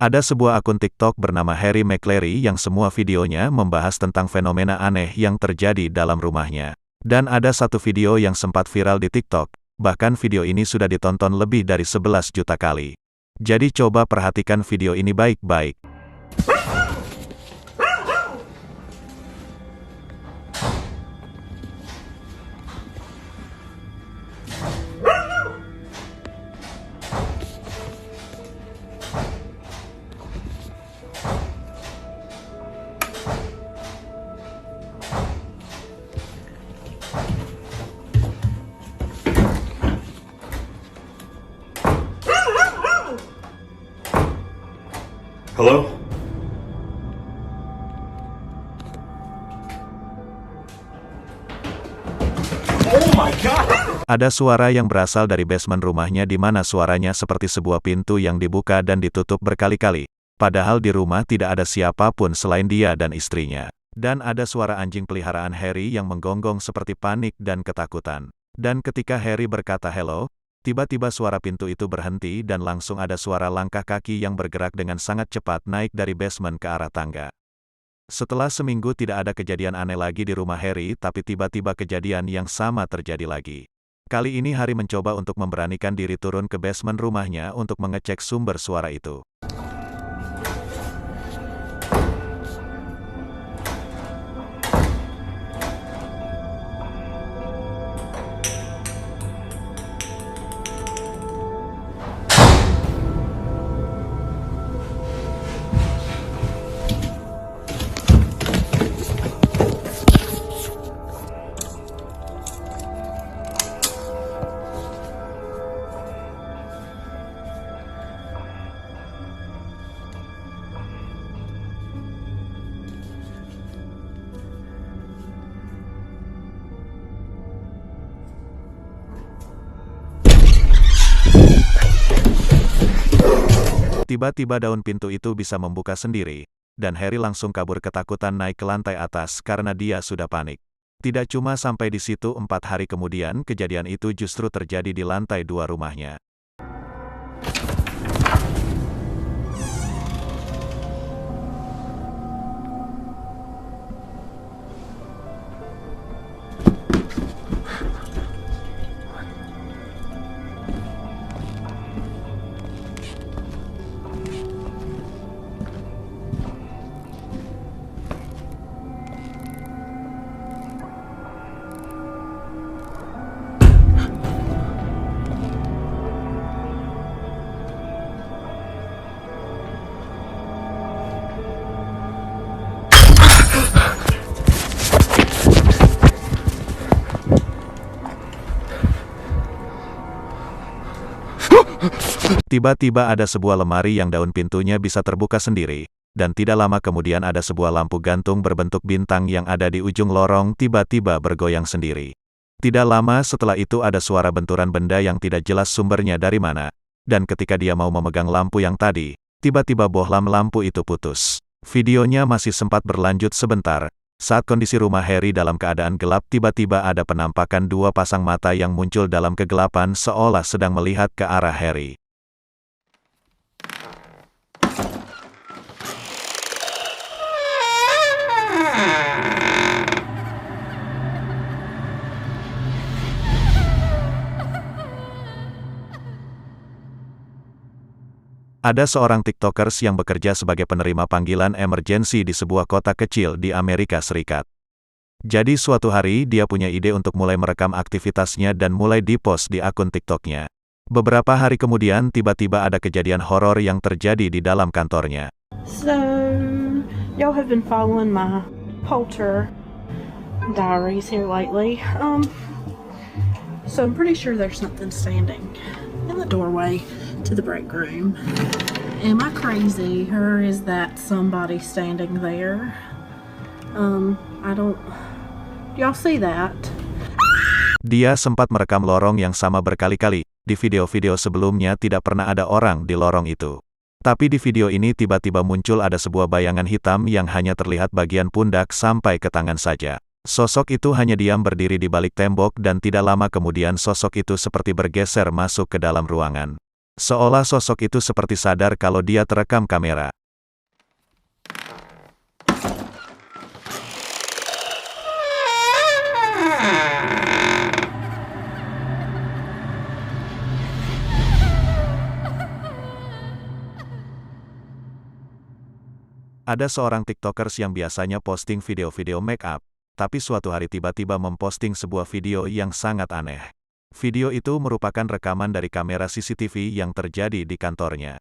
Ada sebuah akun TikTok bernama Harry McClary yang semua videonya membahas tentang fenomena aneh yang terjadi dalam rumahnya. Dan ada satu video yang sempat viral di TikTok, bahkan video ini sudah ditonton lebih dari 11 juta kali. Jadi coba perhatikan video ini baik-baik. Hello? Oh my God! Ada suara yang berasal dari basement rumahnya di mana suaranya seperti sebuah pintu yang dibuka dan ditutup berkali-kali. Padahal di rumah tidak ada siapapun selain dia dan istrinya. Dan ada suara anjing peliharaan Harry yang menggonggong seperti panik dan ketakutan. Dan ketika Harry berkata hello, tiba-tiba suara pintu itu berhenti dan langsung ada suara langkah kaki yang bergerak dengan sangat cepat naik dari basement ke arah tangga. Setelah seminggu tidak ada kejadian aneh lagi di rumah Harry, tapi tiba-tiba kejadian yang sama terjadi lagi. Kali ini Harry mencoba untuk memberanikan diri turun ke basement rumahnya untuk mengecek sumber suara itu. Tiba-tiba daun pintu itu bisa membuka sendiri, dan Harry langsung kabur ketakutan naik ke lantai atas karena dia sudah panik. Tidak cuma sampai di situ, 4 hari kemudian kejadian itu justru terjadi di lantai 2 rumahnya. Tiba-tiba ada sebuah lemari yang daun pintunya bisa terbuka sendiri, dan tidak lama kemudian ada sebuah lampu gantung berbentuk bintang yang ada di ujung lorong tiba-tiba bergoyang sendiri. Tidak lama setelah itu ada suara benturan benda yang tidak jelas sumbernya dari mana, dan ketika dia mau memegang lampu yang tadi, tiba-tiba bohlam lampu itu putus. Videonya masih sempat berlanjut sebentar. Saat kondisi rumah Harry dalam keadaan gelap, tiba-tiba ada penampakan 2 pasang mata yang muncul dalam kegelapan seolah sedang melihat ke arah Harry. Ada seorang TikTokers yang bekerja sebagai penerima panggilan emergensi di sebuah kota kecil di Amerika Serikat. Jadi suatu hari dia punya ide untuk mulai merekam aktivitasnya dan mulai dipost di akun TikToknya. Beberapa hari kemudian tiba-tiba ada kejadian horor yang terjadi di dalam kantornya. So, y'all have been following my polter diaries here lately. So I'm pretty sure there's something standing in the doorway to the break room. Am I crazy, or is that somebody standing there? Y'all see that? Dia sempat merekam lorong yang sama berkali-kali. Di video-video sebelumnya tidak pernah ada orang di lorong itu. Tapi di video ini tiba-tiba muncul ada sebuah bayangan hitam yang hanya terlihat bagian pundak sampai ke tangan saja. Sosok itu hanya diam berdiri di balik tembok dan tidak lama kemudian sosok itu seperti bergeser masuk ke dalam ruangan. Seolah sosok itu seperti sadar kalau dia terekam kamera. Ada seorang TikTokers yang biasanya posting video-video make up, tapi suatu hari tiba-tiba memposting sebuah video yang sangat aneh. Video itu merupakan rekaman dari kamera CCTV yang terjadi di kantornya.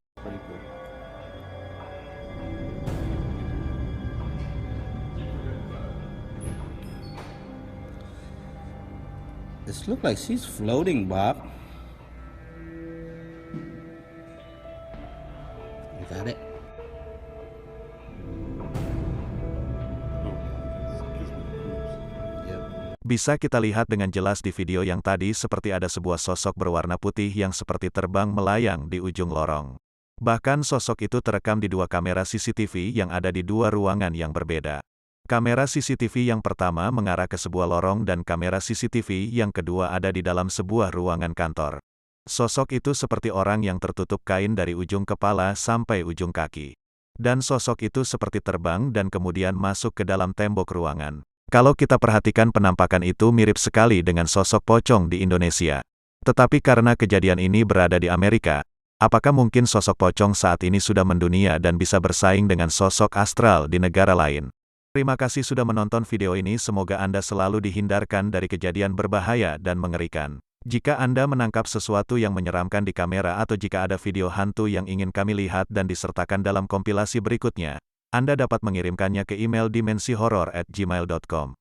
This look like she's floating, Bob. You got it? Yep. Bisa kita lihat dengan jelas di video yang tadi seperti ada sebuah sosok berwarna putih yang seperti terbang melayang di ujung lorong. Bahkan sosok itu terekam di dua kamera CCTV yang ada di dua ruangan yang berbeda. Kamera CCTV yang pertama mengarah ke sebuah lorong dan kamera CCTV yang kedua ada di dalam sebuah ruangan kantor. Sosok itu seperti orang yang tertutup kain dari ujung kepala sampai ujung kaki. Dan sosok itu seperti terbang dan kemudian masuk ke dalam tembok ruangan. Kalau kita perhatikan penampakan itu mirip sekali dengan sosok pocong di Indonesia. Tetapi karena kejadian ini berada di Amerika, apakah mungkin sosok pocong saat ini sudah mendunia dan bisa bersaing dengan sosok astral di negara lain? Terima kasih sudah menonton video ini, semoga Anda selalu dihindarkan dari kejadian berbahaya dan mengerikan. Jika Anda menangkap sesuatu yang menyeramkan di kamera atau jika ada video hantu yang ingin kami lihat dan disertakan dalam kompilasi berikutnya, Anda dapat mengirimkannya ke email dimensi horor@gmail.com.